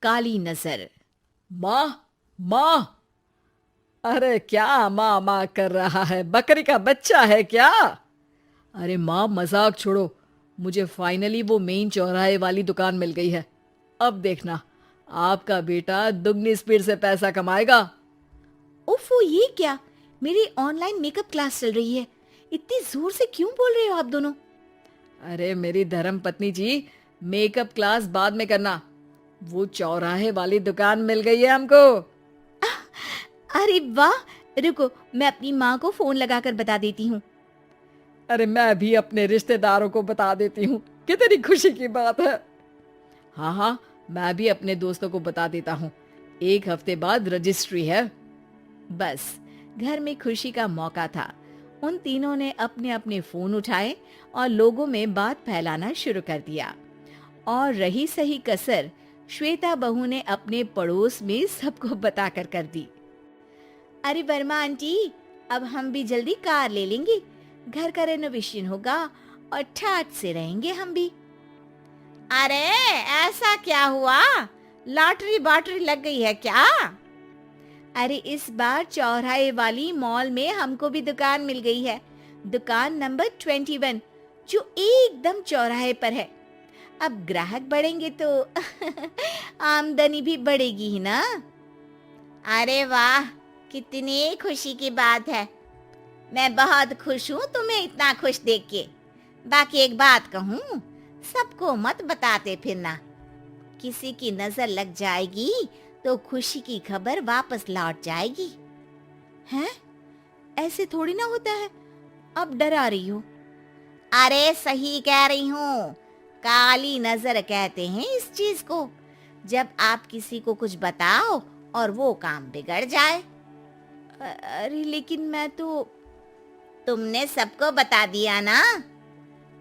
काली नजर। माँ, माँ। अरे क्या माँ माँ कर रहा है? बकरी का बच्चा है क्या? अरे माँ, मजाक छोड़ो। मुझे फाइनली वो मेन चौराहे वाली दुकान मिल गई है। अब देखना, आपका बेटा दुगनी स्पीड से पैसा कमाएगा। ओफो, ये क्या? मेरी ऑनलाइन मेकअप क्लास चल रही है। इतनी जोर से क्यों बोल रहे हो आप दोनों? अरे मेरी धर्म पत्नी जी, मेकअप क्लास बाद में करना। वो चौराहे वाली दुकान मिल गई है हमको। अरे वाह! रुको, मैं अपनी माँ को फोन लगाकर बता देती हूँ। अरे मैं भी अपने रिश्तेदारों को बता देती हूँ। कितनी खुशी की बात है। हाँ हाँ, मैं भी अपने दोस्तों को बता देता हूँ। 1 हफ्ते बाद रजिस्ट्री है। बस, घर में खुशी का मौका था। उन तीनों ने अपने अपने फोन उठाए और लोगों में बात फैलाना शुरू कर दिया। और रही सही कसर, श्वेता बहू ने अपने पड़ोस में सबको बताकर कर दी। अरे वर्मा आंटी, अब हम भी जल्दी कार ले लेंगे। घर का रेनोवेशन होगा और ठाट से रहेंगे हम भी। अरे, ऐसा क्या हुआ? लॉटरी बाटरी लग गई है क्या? अरे, इस बार चौराहे वाली मॉल में हमको भी दुकान मिल गई है। दुकान नंबर 21, जो एकदम चौराहे पर है। अब ग्राहक बढ़ेंगे तो आमदनी भी बढ़ेगी ही ना। अरे वाह, कितनी खुशी की बात है। मैं बहुत खुश हूँ तुम्हें इतना खुश देख के। बाकी एक बात कहूँ, सबको मत बताते फिरना। किसी की नजर लग जाएगी तो खुशी की खबर वापस लौट जाएगी। हैं? ऐसे थोड़ी ना होता है। अब डरा रही हो। अरे सही कह रही हूँ। काली नजर कहते हैं इस चीज को, जब आप किसी को कुछ बताओ और वो काम बिगड़ जाए। अरे लेकिन मैं तो। तुमने सबको बता दिया ना?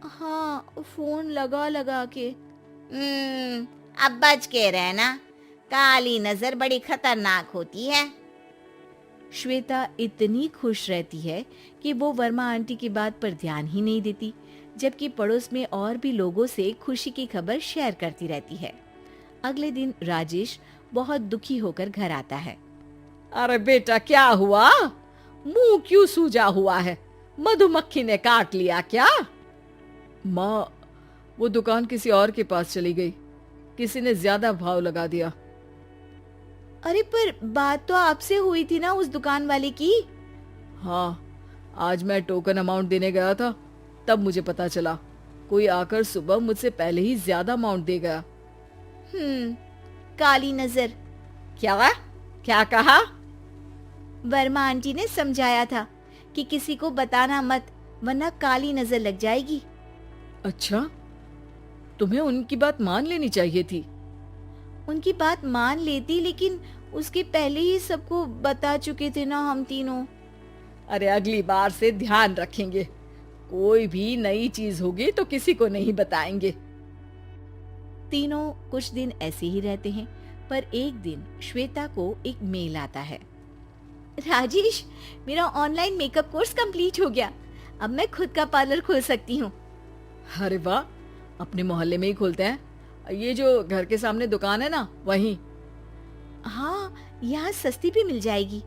हाँ, फोन लगा लगा के। अब बच के रहना। काली नजर बड़ी खतरनाक होती है। श्वेता इतनी खुश रहती है कि वो वर्मा आंटी की बात पर ध्यान ही नहीं देती, जबकि पड़ोस में और भी लोगों से खुशी की खबर शेयर करती रहती है। अगले दिन राजेश बहुत दुखी होकर घर आता है। अरे बेटा, क्या हुआ? मुंह क्यों सूजा हुआ है? मधुमक्खी ने काट लिया क्या? माँ, वो दुकान किसी और के पास चली गई। किसी ने ज्यादा भाव लगा दिया। अरे पर बात तो आपसे हुई थी ना उस दुकान वाले की। हाँ, आज मैं टोकन अमाउंट देने गया था, तब मुझे पता चला। कोई आकर सुबह मुझसे पहले ही ज्यादा अमाउंट दे गया। काली नजर। क्या? क्या कहा? वर्मा आंटी ने समझाया था कि किसी को बताना मत, वरना काली नजर लग जाएगी। अच्छा, तुम्हें उनकी बात मान लेनी चाहिए थी। उनकी बात मान लेती, लेकिन उसके पहले ही सबको बता चुके थे ना हम तीनों। अरे अगली बार से ध्यान रखेंगे। कोई भी नई चीज होगी तो किसी को नहीं बताएंगे। तीनों कुछ दिन ऐसे ही रहते हैं, पर एक दिन श्वेता को एक मेल आता है। राजेश, मेरा ऑनलाइन मेकअप कोर्स कंप्लीट हो गया। अब मैं खुद का पार्लर खोल सकती हूँ। अरे वाह, अपने मोहल्ले में ही खोलते हैं। ये जो घर के सामने दुकान है ना, वहीं। हाँ, यहाँ सस्ती भी मिल जाएगी।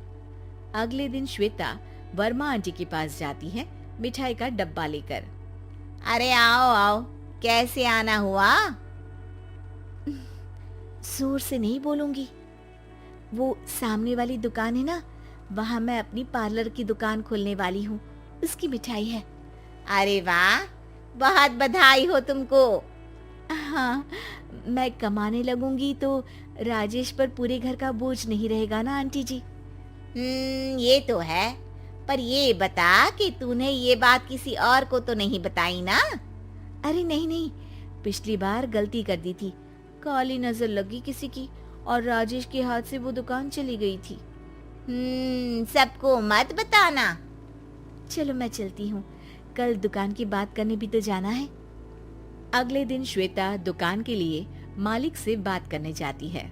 अगले दिन श्वेता वर्मा आंटी के पास जाती है, मिठाई का डब्बा लेकर। अरे आओ आओ, कैसे आना हुआ? जोर से नहीं बोलूंगी। वो सामने वाली दुकान है ना, वहाँ मैं अपनी पार्लर की दुकान खोलने वाली हूँ। उसकी मिठाई है। अरे वाह, बहुत बधाई हो तुमको। हाँ, मैं कमाने लगूंगी तो राजेश पर पूरे घर का बोझ नहीं रहेगा ना आंटी जी। ये तो है। पर ये बता कि तूने ये बात किसी और को तो नहीं बताई ना? अरे नहीं नहीं, पिछली बार गलती कर दी थी। काली नजर लगी किसी की और राजेश के हाथ से वो दुकान चली गई थी। सबको मत बताना। चलो मैं चलती हूँ, कल दुकान की बात करने भी तो जाना है। अगले दिन श्वेता दुकान के लिए मालिक से बात करने जाती है।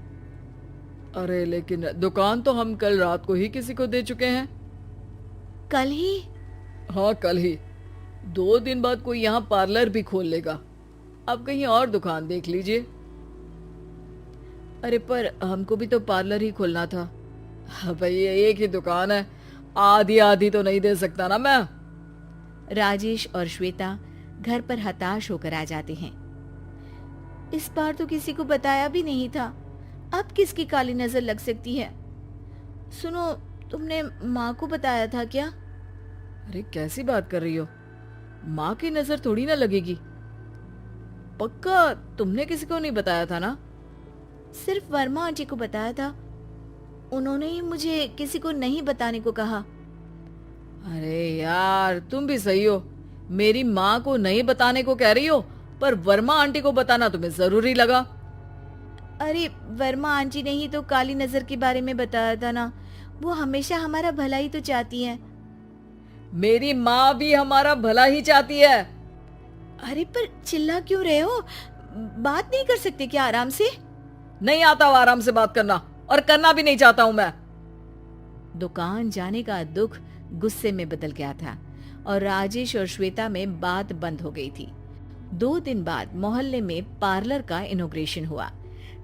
अरे लेकिन दुकान तो हम कल रात को ही किसी को दे चुके हैं। कल ही? हाँ, कल ही। 2 दिन बाद कोई यहाँ पार्लर भी खोल लेगा। अब कहीं और दुकान देख लीजिए। अरे पर हमको भी तो पार्लर ही खोलना था। भाई ये एक ही दुकान है, आधी आधी तो नहीं दे सकता ना मैं। राजेश और श्वेता घर पर हताश होकर आ जाते हैं। इस बार तो किसी को बताया भी नहीं था, अब किसकी काली नजर लग सकती है। सुनो, तुमने माँ को बताया था क्या? अरे कैसी बात कर रही हो, माँ की नजर थोड़ी ना लगेगी। पक्का तुमने किसी को नहीं बताया था ना? सिर्फ वर्मा आंटी को बताया था, उन्होंने ही मुझे किसी को नहीं बताने को कहा। अरे यार तुम भी सही हो, मेरी माँ को नहीं बताने को कह रही हो, पर वर्मा आंटी को बताना तुम्हें जरूरी लगा। अरे वर्मा आंटी ने ही तो काली नजर के बारे में बताया था ना, वो हमेशा हमारा भला ही तो चाहती है। मेरी माँ भी हमारा भला ही चाहती है। अरे पर चिल्ला क्यों रहे हो, बात नहीं कर सकते क्या आराम से? नहीं आता वो आराम से बात करना, और करना भी नहीं चाहता हूं मैं। दुकान जाने का दुख गुस्से में बदल गया था और राजेश और श्वेता में बात बंद हो गई थी। 2 दिन बाद मोहल्ले में पार्लर का इनॉग्रेशन हुआ,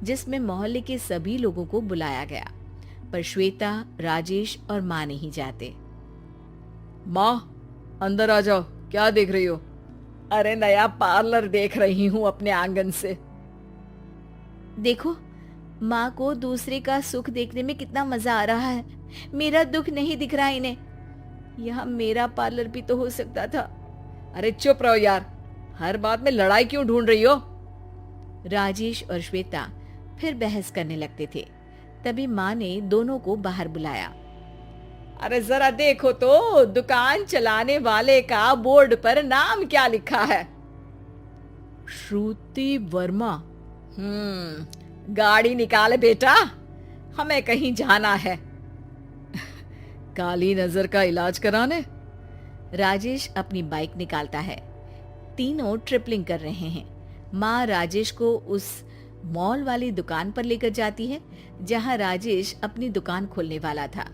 जिसमें मोहल्ले के सभी लोगों को बुलाया गया, पर श्वेता, राजेश और माँ नहीं जाते। माँ अंदर आ जाओ, क्या देख रही हो? अरे नया पार्लर देख रही हूँ अपने आंगन से। देखो, माँ को दूसरे का सुख देखने में कितना मजा आ रहा है, मेरा दुख नहीं दिख रहा इन्हें। यहाँ मेरा पार्लर भी तो हो सकता था। अरे चुप रहो यार, हर बात में लड़ाई क्यों ढूंढ रही हो? राजेश और श्वेता फिर बहस करने लगते थे। तभी माँ ने दोनों को बाहर बुलाया। अरे जरा देखो तो, दुकान चलाने वाले का बोर्ड पर नाम क्या लिखा है? श्रुति वर्मा। गाड़ी निकाले बेटा, हमें कहीं जाना है। काली नजर का इलाज कराने। राजेश अपनी बाइक निकालता है। तीनों ट्रिपलिंग कर रहे हैं। माँ राजेश को उस मॉल वाली दुकान पर लेकर जाती है जहाँ राजेश अपनी दुकान खोलने वाला था।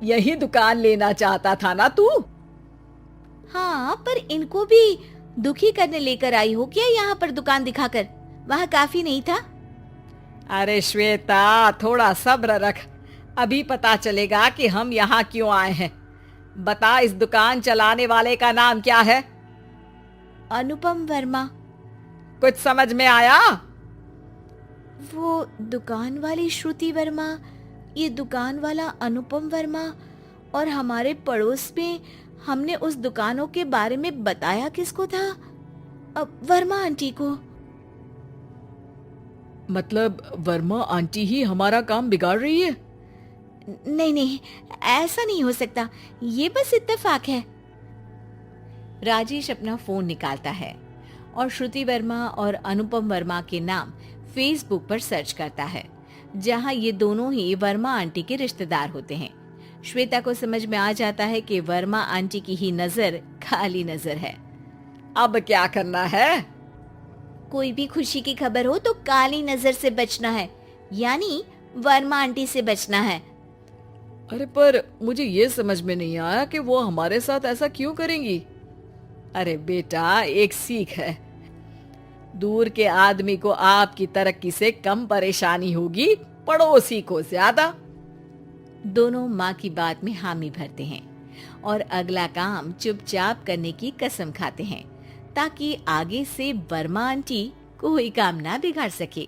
यही दुकान लेना चाहता था ना तू? हाँ, पर इनको भी दुखी करने लेकर आई हो क्या यहाँ पर दुकान दिखाकर? वहाँ काफी नहीं था? अरे श्वेता थोड़ा सब्र रख, अभी पता चलेगा कि हम यहाँ क्यों आए हैं। बता, इस दुकान चलाने वाले का नाम क्या है? अनुपम वर्मा। कुछ समझ में आया? वो दुकान वाली श्रुति वर्मा, ये दुकान वाला अनुपम वर्मा, और हमारे पड़ोस में हमने उस दुकानों के बारे में बताया किसको था? वर्मा आंटी को। मतलब वर्मा आंटी ही हमारा काम बिगाड़ रही है? नहीं नहीं, ऐसा नहीं हो सकता, ये बस इत्तेफाक है। राजेश अपना फोन निकालता है और श्रुति वर्मा और अनुपम वर्मा के नाम फेसबुक पर सर्च करता है, जहां ये दोनों ही वर्मा आंटी के रिश्तेदार होते हैं। श्वेता को समझ में आ जाता है कि वर्मा आंटी की ही नजर काली नजर है। अब क्या करना है? कोई भी खुशी की खबर हो तो काली नजर से बचना है, यानी वर्मा आंटी से बचना है। अरे पर मुझे ये समझ में नहीं आया कि वो हमारे साथ ऐसा क्यों करेंगी। अरे बेटा, एक सीख है, दूर के आदमी को आपकी तरक्की से कम परेशानी होगी, पड़ोसी को ज्यादा। दोनों माँ की बात में हामी भरते हैं और अगला काम चुपचाप करने की कसम खाते हैं, ताकि आगे से वर्मा आंटी कोई काम ना बिगाड़ सके।